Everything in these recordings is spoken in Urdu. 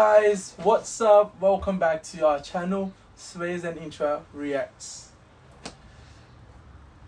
guys, what's up? Welcome back to our channel Sways and Intra Reacts.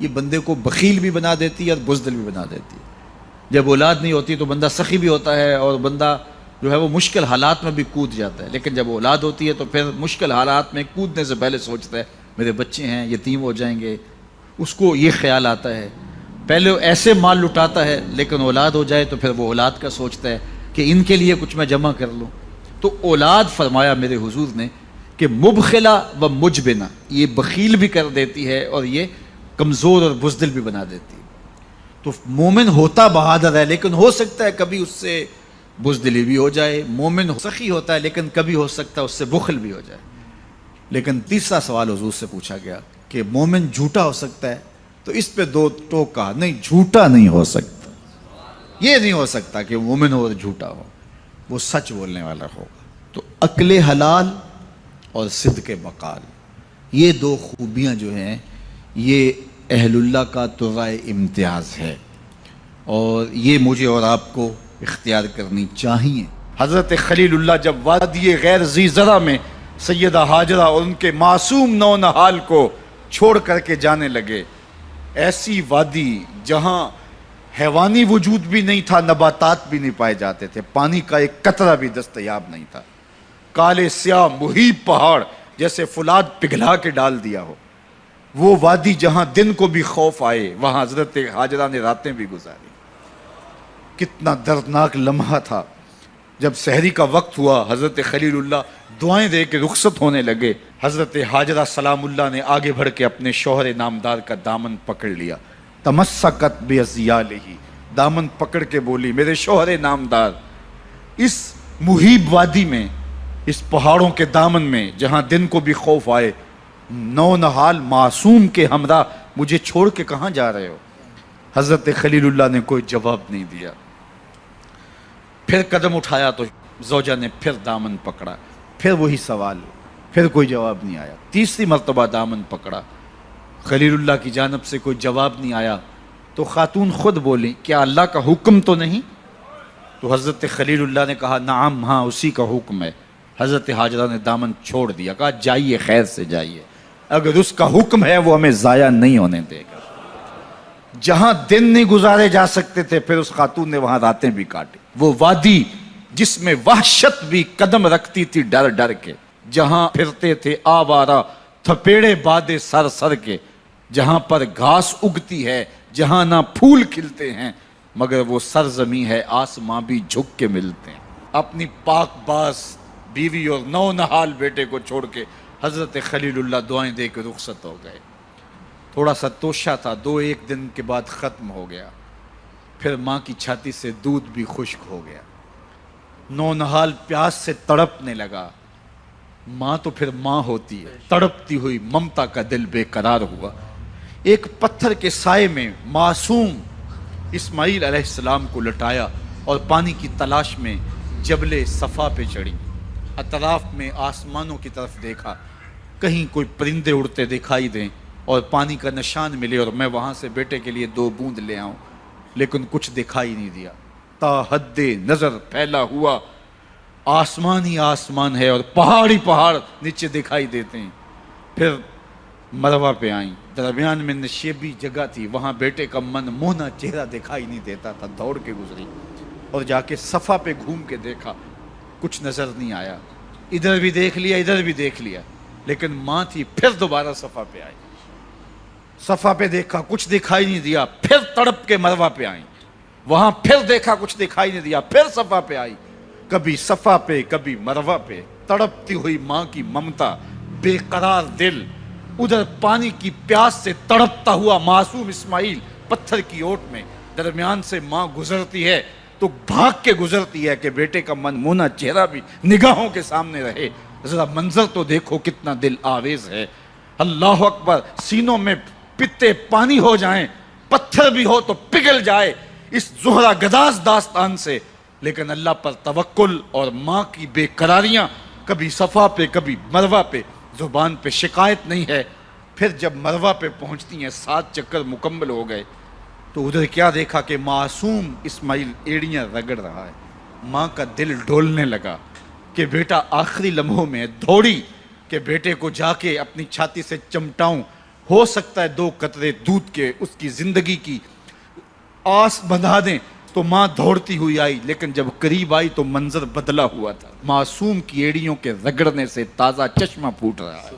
یہ بندے کو بخیل بھی بنا دیتی ہے اور بزدل بھی بنا دیتی ہے. جب اولاد نہیں ہوتی تو بندہ سخی بھی ہوتا ہے اور بندہ جو ہے وہ مشکل حالات میں بھی کود جاتا ہے, لیکن جب اولاد ہوتی ہے تو پھر مشکل حالات میں کودنے سے پہلے سوچتا ہے میرے بچے ہیں یتیم ہو جائیں گے. اس کو یہ خیال آتا ہے, پہلے ایسے مال لٹاتا ہے لیکن اولاد ہو جائے تو پھر وہ اولاد کا سوچتا ہے کہ ان کے لیے کچھ میں جمع کر لوں. تو اولاد فرمایا میرے حضور نے کہ مبخلہ و مجبنہ, یہ بخیل بھی کر دیتی ہے اور یہ کمزور اور بزدل بھی بنا دیتی ہے. تو مومن ہوتا بہادر ہے لیکن ہو سکتا ہے کبھی اس سے بزدلی بھی ہو جائے. مومن سخی ہوتا ہے لیکن کبھی ہو سکتا ہے اس سے بخل بھی ہو جائے. لیکن تیسرا سوال حضور سے پوچھا گیا کہ مومن جھوٹا ہو سکتا ہے, تو اس پہ دو ٹوک کہا نہیں, جھوٹا نہیں ہو سکتا. یہ نہیں ہو سکتا کہ مومن ہو اور جھوٹا ہو, وہ سچ بولنے والا ہوگا. تو عقل حلال اور صدق مقال, یہ دو خوبیاں جو ہیں یہ اہل اللہ کا ترائے امتیاز ہے, اور یہ مجھے اور آپ کو اختیار کرنی چاہیے. حضرت خلیل اللہ جب وادی غیر ذی زرع میں سیدہ ہاجرہ اور ان کے معصوم نو نہال کو چھوڑ کر کے جانے لگے, ایسی وادی جہاں حیوانی وجود بھی نہیں تھا, نباتات بھی نہیں پائے جاتے تھے, پانی کا ایک قطرہ بھی دستیاب نہیں تھا, کالے سیاہ محیط پہاڑ جیسے فولاد پگھلا کے ڈال دیا ہو, وہ وادی جہاں دن کو بھی خوف آئے وہاں حضرت ہاجرہ نے راتیں بھی گزاری. کتنا دردناک لمحہ تھا. جب سحری کا وقت ہوا حضرت خلیل اللہ دعائیں دے کے رخصت ہونے لگے, حضرت ہاجرہ سلام اللہ نے آگے بڑھ کے اپنے شوہر نامدار کا دامن پکڑ لیا. تمسکت بِأَزْيَالِهِ, دامن پکڑ کے بولی میرے شوہر نامدار, اس محیب وادی میں, اس پہاڑوں کے دامن میں جہاں دن کو بھی خوف آئے, نو نہال معصوم کے ہمراہ مجھے چھوڑ کے کہاں جا رہے ہو؟ حضرت خلیل اللہ نے کوئی جواب نہیں دیا. پھر قدم اٹھایا تو زوجہ نے پھر دامن پکڑا, پھر وہی سوال, پھر کوئی جواب نہیں آیا. تیسری مرتبہ دامن پکڑا, خلیل اللہ کی جانب سے کوئی جواب نہیں آیا. تو خاتون خود بولی کیا اللہ کا حکم تو نہیں؟ تو حضرت خلیل اللہ نے کہا نعم, ہاں اسی کا حکم ہے. حضرت ہاجرہ نے دامن چھوڑ دیا, کہا جائیے خیر سے جائیے, اگر اس کا حکم ہے وہ ہمیں ضائع نہیں ہونے دے گا. جہاں دن نہیں گزارے جا سکتے تھے پھر اس خاتون نے وہاں راتیں بھی کاٹی. وہ وادی جس میں وحشت بھی قدم رکھتی تھی ڈر ڈر کے, جہاں پھرتے تھے آوارہ تھپیڑے بادے سر سر کے, جہاں پر گھاس اگتی ہے جہاں نہ پھول کھلتے ہیں, مگر وہ سرزمین ہے آسماں بھی جھک کے ملتے ہیں. اپنی پاک باز بیوی اور نو نہال بیٹے کو چھوڑ کے حضرت خلیل اللہ دعائیں دے کے رخصت ہو گئے. تھوڑا سا توشہ تھا, 2-1 دن کے بعد ختم ہو گیا. پھر ماں کی چھاتی سے دودھ بھی خشک ہو گیا. نو نہال پیاس سے تڑپنے لگا. ماں تو پھر ماں ہوتی ہے, تڑپتی ہوئی ممتا کا دل بے قرار ہوا. ایک پتھر کے سائے میں معصوم اسماعیل علیہ السلام کو لٹایا اور پانی کی تلاش میں جبل صفا پہ چڑھی. اطراف میں آسمانوں کی طرف دیکھا, کہیں کوئی پرندے اڑتے دکھائی دیں اور پانی کا نشان ملے اور میں وہاں سے بیٹے کے لیے 2 بوند لے آؤں, لیکن کچھ دکھائی نہیں دیا. تا حد نظر پھیلا ہوا آسمان ہی آسمان ہے اور پہاڑ ہی پہاڑ نیچے دکھائی دیتے ہیں. پھر مروہ پہ آئیں, درمیان میں نشیبی جگہ تھی, وہاں بیٹے کا من موہنا چہرہ دکھائی نہیں دیتا تھا. دوڑ کے گزری اور جا کے صفا پہ گھوم کے دیکھا, کچھ نظر نہیں آیا. ادھر بھی دیکھ لیا ادھر بھی دیکھ لیا, لیکن ماں تھی. پھر دوبارہ صفا پہ آئی, صفا پہ دیکھا کچھ دکھائی نہیں دیا. پھر تڑپ کے مروہ پہ آئیں, وہاں پھر دیکھا کچھ دکھائی نہیں دیا. پھر صفا پہ آئی, کبھی صفا پہ کبھی مروہ پہ. تڑپتی ہوئی ماں کی ممتا, بے قرار دل, ادھر پانی کی پیاس سے تڑپتا ہوا معصوم اسماعیل پتھر کی اوٹ میں. درمیان سے ماں گزرتی ہے تو بھاگ کے گزرتی ہے کہ بیٹے کا من مونا چہرہ بھی نگاہوں کے سامنے رہے. ذرا منظر تو دیکھو کتنا دل آویز ہے. اللہ اکبر, سینوں میں پتے پانی ہو جائیں, پتھر بھی ہو تو پگھل جائے اس زہرہ گداز داستان سے. لیکن اللہ پر توکل اور ماں کی بے قراریاں, کبھی صفا پہ کبھی مروہ پہ, زبان پہ شکایت نہیں ہے. پھر جب مروہ پہ پہنچتی ہیں 7 چکر مکمل ہو گئے تو ادھر کیا دیکھا کہ معصوم اسماعیل ایڑیاں رگڑ رہا ہے. ماں کا دل ڈولنے لگا کہ بیٹا آخری لمحوں میں دوڑی کہ بیٹے کو جا کے اپنی چھاتی سے چمٹاؤں ہو سکتا ہے 2 قطرے دودھ کے اس کی زندگی کی آس بندھا دیں تو ماں دوڑتی ہوئی آئی، لیکن جب قریب آئی تو منظر بدلا ہوا تھا، معصوم کی ایڑیوں کے رگڑنے سے تازہ چشمہ پھوٹ رہا ہے،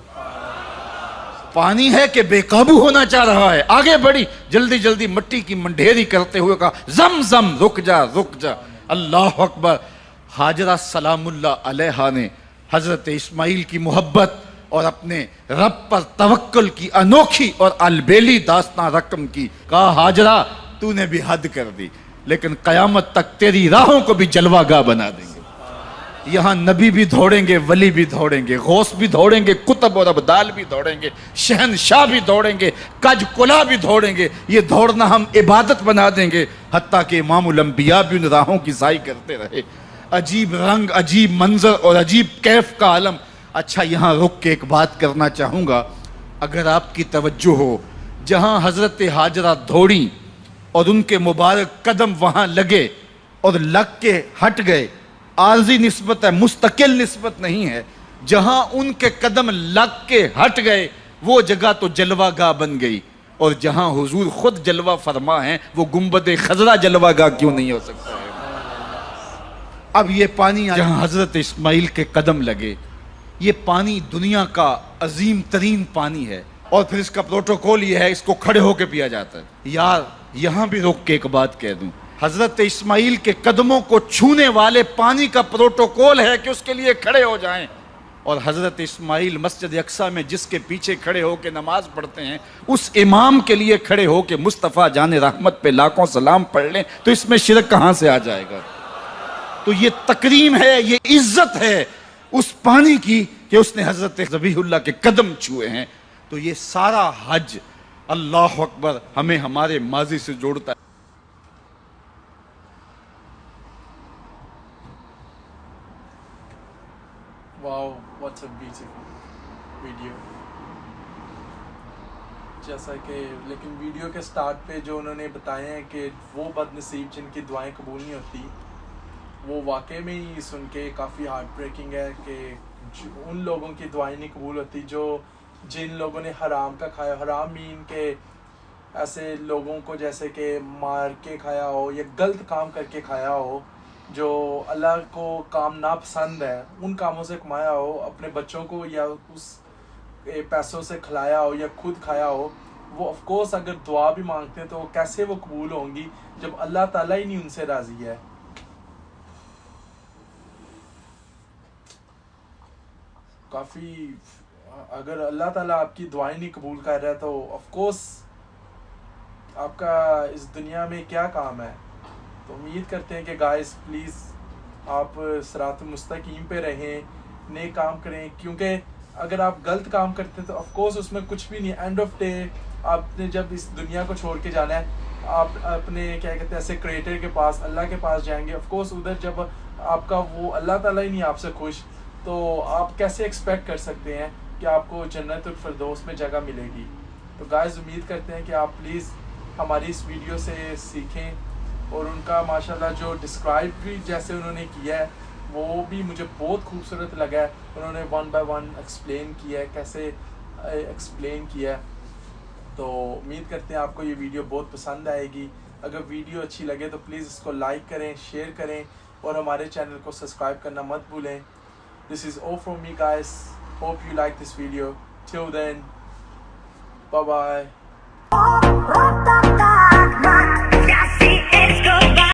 پانی ہے کہ بے قابو ہونا چاہ رہا ہے، آگے بڑھی، جلدی جلدی مٹی کی منڈھیری کرتے ہوئے کہا زم زم رک جا رک جا، اللہ اکبر۔ ہاجرہ سلام اللہ علیہا نے حضرت اسماعیل کی محبت اور اپنے رب پر توکل کی انوکھی اور البیلی داستان رقم کی، کہا ہاجرہ تو نے بھی حد کر دی، لیکن قیامت تک تیری راہوں کو بھی جلوہ گاہ بنا دیں گے، یہاں نبی بھی دوڑیں گے، ولی بھی دوڑیں گے، غوث بھی دوڑیں گے، کتب اور ابدال بھی دوڑیں گے، شہنشاہ بھی دوڑیں گے، کج کلا بھی دوڑیں گے، یہ دوڑنا ہم عبادت بنا دیں گے، حتیٰ کہ امام الانبیاء بھی ان راہوں کی سائی کرتے رہے۔ عجیب رنگ، عجیب منظر اور عجیب کیف کا عالم۔ اچھا یہاں رک کے ایک بات کرنا چاہوں گا، اگر آپ کی توجہ ہو، جہاں حضرت ہاجرہ دوڑیں اور ان کے مبارک قدم وہاں لگے اور لگ کے ہٹ گئے، عارضی نسبت ہے، مستقل نسبت نہیں ہے، جہاں ان کے قدم لگ کے ہٹ گئے وہ جگہ تو جلوہ گاہ بن گئی، اور جہاں حضور خود جلوہ فرما ہیں وہ گنبد خضرا جلوہ گاہ کیوں نہیں ہو سکتا ہے؟ اب یہ پانی جہاں حضرت اسماعیل کے قدم لگے، یہ پانی دنیا کا عظیم ترین پانی ہے، اور پھر اس کا پروٹوکول یہ ہے، اس کو کھڑے ہو کے پیا جاتا ہے۔ یار یہاں بھی رک کے ایک بات کہہ دوں، حضرت اسماعیل کے قدموں کو چھونے والے پانی کا پروٹوکول ہے کہ اس کے لیے کھڑے ہو جائیں، اور حضرت اسماعیل مسجد اقصیٰ میں جس کے پیچھے کھڑے ہو کے نماز پڑھتے ہیں، اس امام کے لیے کھڑے ہو کے مصطفیٰ جان رحمت پہ لاکھوں سلام پڑھ لیں تو اس میں شرک کہاں سے آ جائے گا؟ تو یہ تکریم ہے، یہ عزت ہے اس پانی کی کہ اس نے حضرت ذبیح اللہ کے قدم چھوئے ہیں۔ تو یہ سارا حج اللہ اکبر ہمیں ہمارے ماضی سے جوڑتا ہے۔ واو واٹس اے بیوٹیفل ویڈیو۔ جیسا کہ لیکن ویڈیو کے سٹارٹ پہ جو انہوں نے بتایا ہے کہ وہ بد نصیب جن کی دعائیں قبول نہیں ہوتی، وہ واقعی میں ہی سن کے کافی ہارٹ بریکنگ ہے کہ ان لوگوں کی دعائیں نہیں قبول ہوتی جو جن لوگوں نے حرام کا کھایا، حرام مین کے ایسے لوگوں کو جیسے کہ مار کے کھایا ہو یا غلط کام کر کے کھایا ہو، جو اللہ کو کام ناپسند ہے، ان کاموں سے کمایا ہو، اپنے بچوں کو یا اس پیسوں سے کھلایا ہو یا خود کھایا ہو، وہ آف کورس اگر دعا بھی مانگتے ہیں تو کیسے وہ قبول ہوں گی جب اللہ تعالیٰ ہی نہیں ان سے راضی ہے۔ کافی اگر اللہ تعالیٰ آپ کی دعائیں نہیں قبول کر رہا ہے تو آف کورس آپ کا اس دنیا میں کیا کام ہے۔ تو امید کرتے ہیں کہ گائز پلیز آپ صراط مستقیم پہ رہیں، نیک کام کریں، کیونکہ اگر آپ غلط کام کرتے ہیں تو آف کورس اس میں کچھ بھی نہیں، اینڈ آف ڈے آپ نے جب اس دنیا کو چھوڑ کے جانا ہے، آپ اپنے کیا کہتے ہیں ایسے کریٹر کے پاس، اللہ کے پاس جائیں گے۔ آف کورس ادھر جب آپ کا وہ اللہ تعالیٰ ہی نہیں آپ سے خوش، تو آپ کیسے ایکسپیکٹ کر سکتے ہیں کہ آپ کو جنت الفردوس میں جگہ ملے گی؟ تو گائز امید کرتے ہیں کہ آپ پلیز ہماری اس ویڈیو سے سیکھیں، اور ان کا ماشاءاللہ جو ڈسکرائب بھی جیسے انہوں نے کیا ہے وہ بھی مجھے بہت خوبصورت لگا ہے۔ انہوں نے 1 by 1 ایکسپلین کیا ہے، کیسے ایکسپلین کیا ہے۔ تو امید کرتے ہیں آپ کو یہ ویڈیو بہت پسند آئے گی۔ اگر ویڈیو اچھی لگے تو پلیز اس کو لائک کریں، شیئر کریں، اور ہمارے چینل کو سبسکرائب کرنا مت بھولیں۔ This is all from me guys. Hope you like this video. Till then, bye bye.